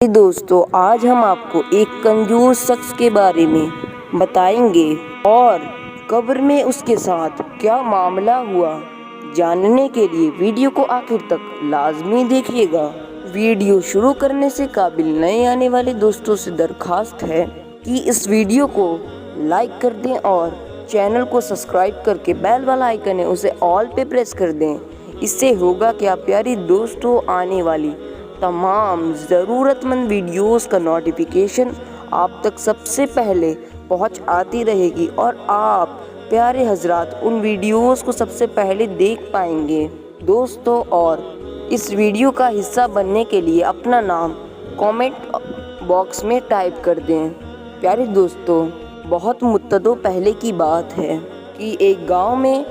دوستو آج ہم آپ کو ایک کنجوس شخص کے بارے میں بتائیں گے اور قبر میں اس کے ساتھ کیا معاملہ ہوا۔ جاننے کے لیے ویڈیو کو آخر تک لازمی دیکھیے گا۔ ویڈیو شروع کرنے سے قبل نئے آنے والے دوستوں سے درخواست ہے کہ اس ویڈیو کو لائک کر دیں اور چینل کو سبسکرائب کر کے بیل والا آئیکن ہے اسے آل پہ پریس کر دیں۔ اس سے ہوگا کہ آپ پیاری دوستوں آنے والی تمام ضرورت مند ویڈیوز کا نوٹیفیکیشن آپ تک سب سے پہلے پہنچ آتی رہے گی اور آپ پیارے حضرات ان ویڈیوز کو سب سے پہلے دیکھ پائیں گے۔ دوستو اور اس ویڈیو کا حصہ بننے کے لیے اپنا نام کامنٹ باکس میں ٹائپ کر دیں۔ پیارے دوستو بہت مدتوں پہلے کی بات ہے کہ ایک گاؤں میں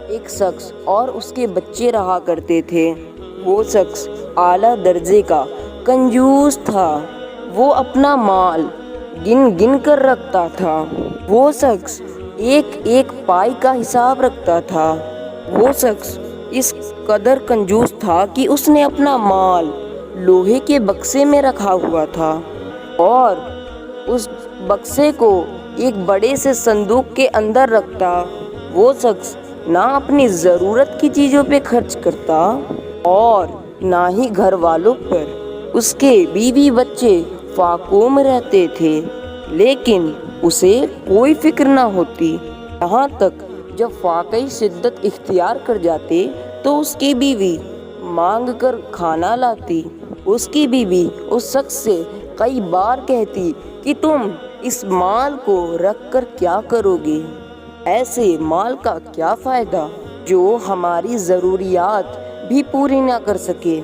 ایک شخص اور اس کے بچے رہا کرتے تھے۔ وہ شخص اعلیٰ درجے کا کنجوس تھا۔ وہ اپنا مال گن گن کر رکھتا تھا۔ وہ شخص ایک ایک پائی کا حساب رکھتا تھا۔ وہ شخص اس قدر کنجوس تھا کہ اس نے اپنا مال لوہے کے بکسے میں رکھا ہوا تھا اور اس بکسے کو ایک بڑے سے صندوق کے اندر رکھتا۔ وہ شخص نہ اپنی ضرورت کی چیزوں پہ خرچ کرتا اور نہ ہی گھر والوں پر۔ اس کے بیوی بچے فاقوں میں رہتے تھے لیکن اسے کوئی فکر نہ ہوتی۔ یہاں تک جب واقعی شدت اختیار کر جاتے تو اس کی بیوی مانگ کر کھانا لاتی۔ اس کی بیوی اس شخص سے کئی بار کہتی کہ تم اس مال کو رکھ کر کیا کرو گے؟ ایسے مال کا کیا فائدہ جو ہماری ضروریات بھی پوری نہ کر سکے؟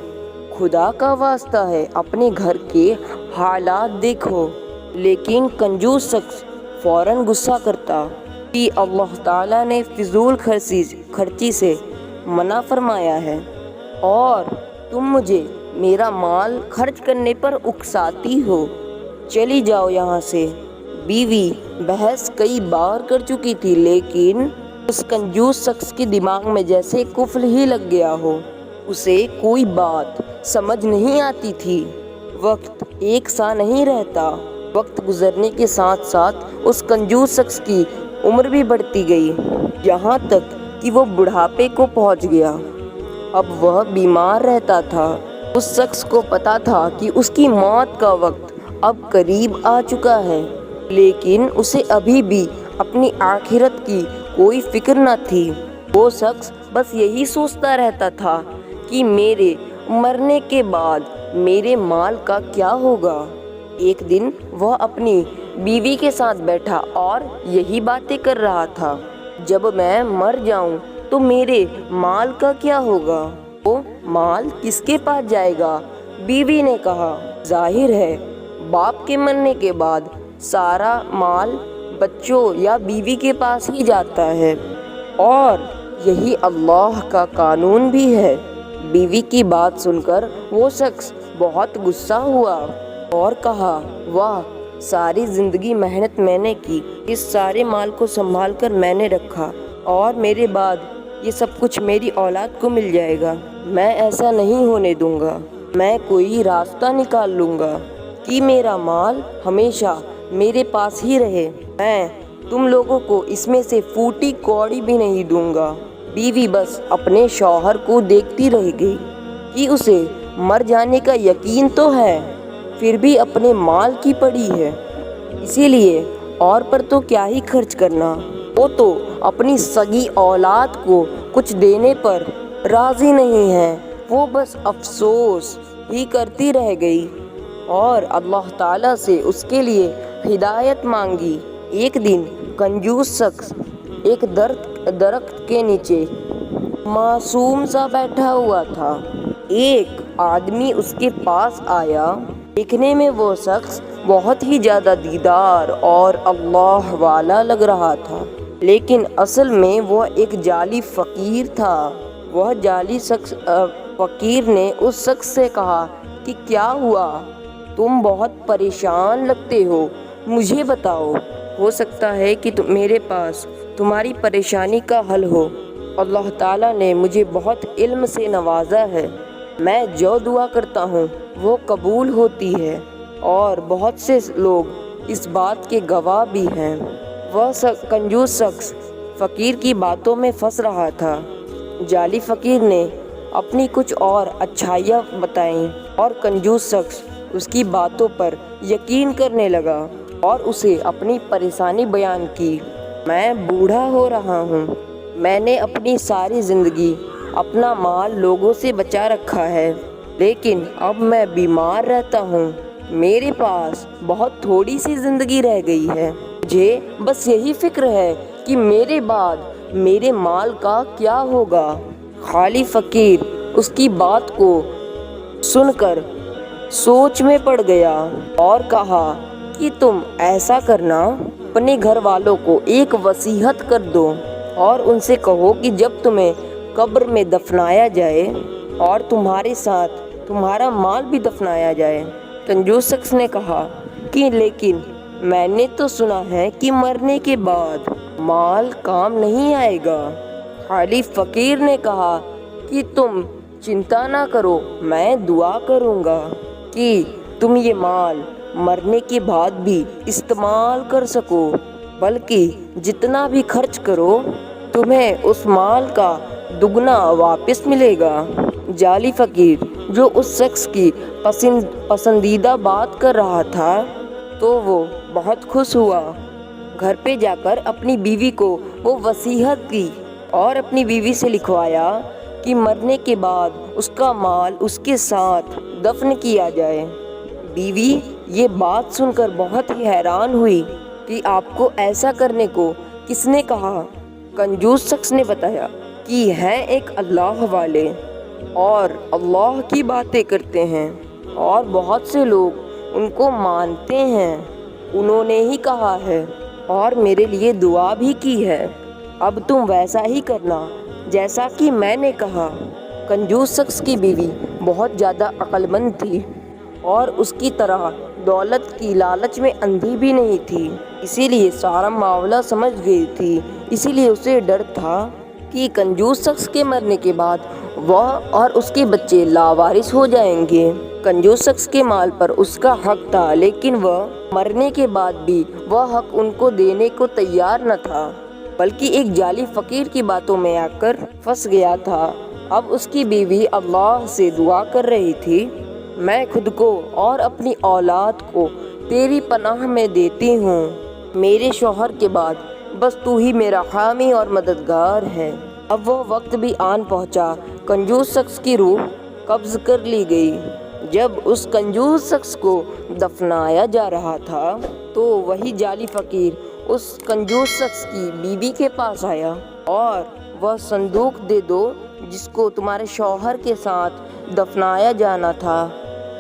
خدا کا واسطہ ہے اپنے گھر کے حالات دیکھو۔ لیکن کنجوس شخص فوراً غصہ کرتا کہ اللہ تعالیٰ نے فضول خرچی سے منع فرمایا ہے اور تم مجھے میرا مال خرچ کرنے پر اکساتی ہو، چلی جاؤ یہاں سے۔ بیوی بحث کئی بار کر چکی تھی لیکن اس کنجوس شخص کے دماغ میں جیسے قفل ہی لگ گیا ہو۔ اسے کوئی بات سمجھ نہیں آتی تھی۔ وقت ایک سا نہیں رہتا۔ وقت گزرنے کے ساتھ ساتھ اس کنجوس شخص کی عمر بھی بڑھتی گئی یہاں تک کہ وہ بڑھاپے کو پہنچ گیا۔ اب وہ بیمار رہتا تھا۔ اس شخص کو پتا تھا کہ اس کی موت کا وقت اب قریب آ چکا ہے لیکن اسے ابھی بھی اپنی آخرت کی کوئی فکر نہ تھی۔ وہ شخص بس یہی سوچتا رہتا تھا کہ میرے مرنے کے بعد میرے مال کا کیا ہوگا۔ ایک دن وہ اپنی بیوی کے ساتھ بیٹھا اور یہی باتیں کر رہا تھا، جب میں مر جاؤں تو میرے مال کا کیا ہوگا؟ وہ مال کس کے پاس جائے گا؟ بیوی نے کہا، ظاہر ہے باپ کے مرنے کے بعد سارا مال بچوں یا بیوی کے پاس ہی جاتا ہے اور یہی اللہ کا قانون بھی ہے۔ بیوی کی بات سن کر وہ شخص بہت غصہ ہوا اور کہا، واہ، ساری زندگی محنت میں نے کی، اس سارے مال کو سنبھال کر میں نے رکھا اور میرے بعد یہ سب کچھ میری اولاد کو مل جائے گا۔ میں ایسا نہیں ہونے دوں گا۔ میں کوئی راستہ نکال لوں گا کہ میرا مال ہمیشہ میرے پاس ہی رہے۔ میں تم لوگوں کو اس میں سے پھوٹی کوڑی بھی نہیں دوں گا۔ بیوی بس اپنے شوہر کو دیکھتی رہ گئی کہ اسے مر جانے کا یقین تو ہے پھر بھی اپنے مال کی پڑی ہے، اسی لیے اور پر تو کیا ہی خرچ کرنا۔ وہ تو اپنی سگی اولاد کو کچھ دینے پر راضی نہیں ہے۔ وہ بس افسوس ہی کرتی رہ گئی اور اللہ تعالیٰ سے اس کے لیے ہدایت مانگی۔ ایک دن کنجوس شخص ایک درخت کے نیچے معصوم سا بیٹھا ہوا تھا۔ ایک آدمی اس کے پاس آیا۔ دیکھنے میں وہ شخص بہت ہی زیادہ دیندار اور اللہ والا لگ رہا تھا لیکن اصل میں وہ ایک جعلی فقیر تھا۔ وہ جعلی فقیر نے اس شخص سے کہا کہ کیا ہوا؟ تم بہت پریشان لگتے ہو، مجھے بتاؤ، ہو سکتا ہے کہ میرے پاس تمہاری پریشانی کا حل ہو۔ اللہ تعالیٰ نے مجھے بہت علم سے نوازا ہے میں جو دعا کرتا ہوں وہ قبول ہوتی ہے، اور بہت سے لوگ اس بات کے گواہ بھی ہیں۔ وہ کنجوس شخص فقیر کی باتوں میں پھنس رہا تھا۔ جعلی فقیر نے اپنی کچھ اور اچھائیاں بتائیں اور کنجوس شخص اس کی باتوں پر یقین کرنے لگا اور اسے اپنی پریشانی بیان کی۔ میں بوڑھا ہو رہا ہوں، میں نے اپنی ساری زندگی اپنا مال لوگوں سے بچا رکھا ہے، لیکن اب میں بیمار رہتا ہوں، میرے پاس بہت تھوڑی سی زندگی رہ گئی ہے، مجھے بس یہی فکر ہے کہ میرے بعد میرے مال کا کیا ہوگا۔ جعلی فقیر اس کی بات کو سن کر سوچ میں پڑ گیا اور کہا کہ تم ایسا کرنا، اپنے گھر والوں کو ایک وصیت کر دو اور ان سے کہو کہ جب تمہیں قبر میں دفنایا جائے اور تمہارے ساتھ تمہارا مال بھی دفنایا جائے۔ کنجوس شخص نے کہا کہ لیکن میں نے تو سنا ہے کہ مرنے کے بعد مال کام نہیں آئے گا۔ جعلی فقیر نے کہا کہ تم چنتا نہ کرو، میں دعا کروں گا کہ تم یہ مال مرنے کے بعد بھی استعمال کر سکو، بلکہ جتنا بھی خرچ کرو تمہیں اس مال کا دگنا واپس ملے گا۔ جعلی فقیر جو اس شخص کی پسندیدہ بات کر رہا تھا تو وہ بہت خوش ہوا۔ گھر پہ جا کر اپنی بیوی کو وہ وصیت کی اور اپنی بیوی سے لکھوایا کہ مرنے کے بعد اس کا مال اس کے ساتھ دفن کیا جائے۔ بیوی یہ بات سن کر بہت ہی حیران ہوئی کہ آپ کو ایسا کرنے کو کس نے کہا؟ کنجوس شخص نے بتایا کہ ہیں ایک اللہ والے اور اللہ کی باتیں کرتے ہیں اور بہت سے لوگ ان کو مانتے ہیں، انہوں نے ہی کہا ہے اور میرے لیے دعا بھی کی ہے، اب تم ویسا ہی کرنا جیسا کہ میں نے کہا۔ کنجوس شخص کی بیوی بہت زیادہ عقل مند تھی اور اس کی طرح دولت کی لالچ میں اندھی بھی نہیں تھی، اسی لیے سارا معاملہ سمجھ گئی تھی۔ اسی لیے اسے ڈر تھا کہ کنجوس شخص کے مرنے کے بعد وہ اور اس کے بچے لاوارث ہو جائیں گے۔ کنجوس شخص کے مال پر اس کا حق تھا، لیکن وہ مرنے کے بعد بھی وہ حق ان کو دینے کو تیار نہ تھا، بلکہ ایک جعلی فقیر کی باتوں میں آ کر پھنس گیا تھا۔ اب اس کی بیوی اللہ سے دعا کر رہی تھی، میں خود کو اور اپنی اولاد کو تیری پناہ میں دیتی ہوں، میرے شوہر کے بعد بس تو ہی میرا حامی اور مددگار ہے۔ اب وہ وقت بھی آن پہنچا، کنجوس شخص کی روح قبض کر لی گئی۔ جب اس کنجوس شخص کو دفنایا جا رہا تھا تو وہی جعلی فقیر اس کنجوس شخص کی بیوی کے پاس آیا اور وہ صندوق دے دو جس کو تمہارے شوہر کے ساتھ دفنایا جانا تھا۔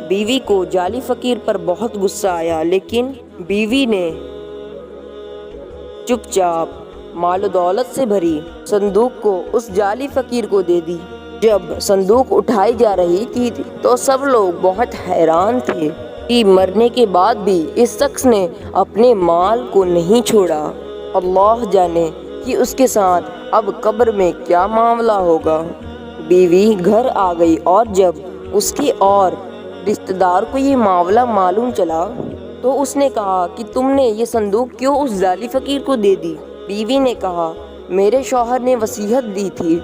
بیوی کو جعلی فقیر پر بہت غصہ آیا، لیکن بیوی نے چپ چاپ مال و دولت سے بھری صندوق کو اس جعلی فقیر کو دے دی۔ جب صندوق اٹھائی جا رہی تھی تو سب لوگ بہت حیران تھے کہ مرنے کے بعد بھی اس شخص نے اپنے مال کو نہیں چھوڑا۔ اللہ جانے کہ اس کے ساتھ اب قبر میں کیا معاملہ ہوگا۔ بیوی گھر آ گئی اور جب اس کی اور رشتہ دار کو یہ معاملہ معلوم چلا تو اس نے کہا کہ تم نے یہ صندوق کیوں اس جعلی فقیر کو دے دی؟ بیوی نے کہا میرے شوہر نے وصیت دی تھی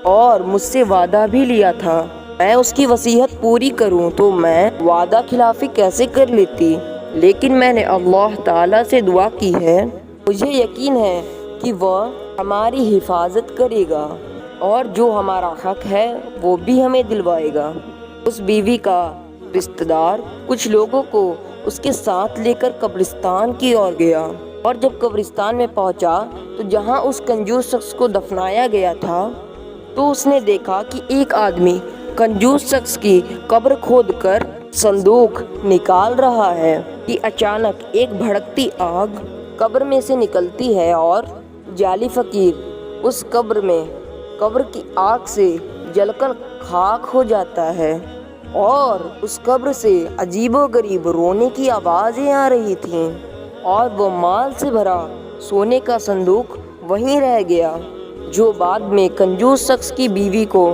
اور مجھ سے وعدہ بھی لیا تھا، میں اس کی وصیت پوری کروں تو میں وعدہ خلافی کیسے کر لیتی، لیکن میں نے اللہ تعالیٰ سے دعا کی ہے، مجھے یقین ہے کہ وہ ہماری حفاظت کرے گا اور جو ہمارا حق ہے وہ بھی ہمیں دلوائے گا۔ اس بیوی کا رشتہ دار کچھ لوگوں کو اس کے ساتھ لے کر قبرستان کی اور گیا، اور جب قبرستان میں پہنچا تو جہاں اس کنجوس شخص کو دفنایا گیا تھا تو اس نے دیکھا کہ ایک آدمی کنجوس شخص کی قبر کھود کر صندوق نکال رہا ہے کہ اچانک ایک بھڑکتی آگ قبر میں سے نکلتی ہے اور جعلی فقیر اس قبر کی آگ سے جل کر خاک ہو جاتا ہے، اور اس قبر سے عجیب و غریب رونے کی آوازیں آ رہی تھیں، اور وہ مال سے بھرا سونے کا صندوق وہیں رہ گیا جو بعد میں کنجوس شخص کی بیوی کو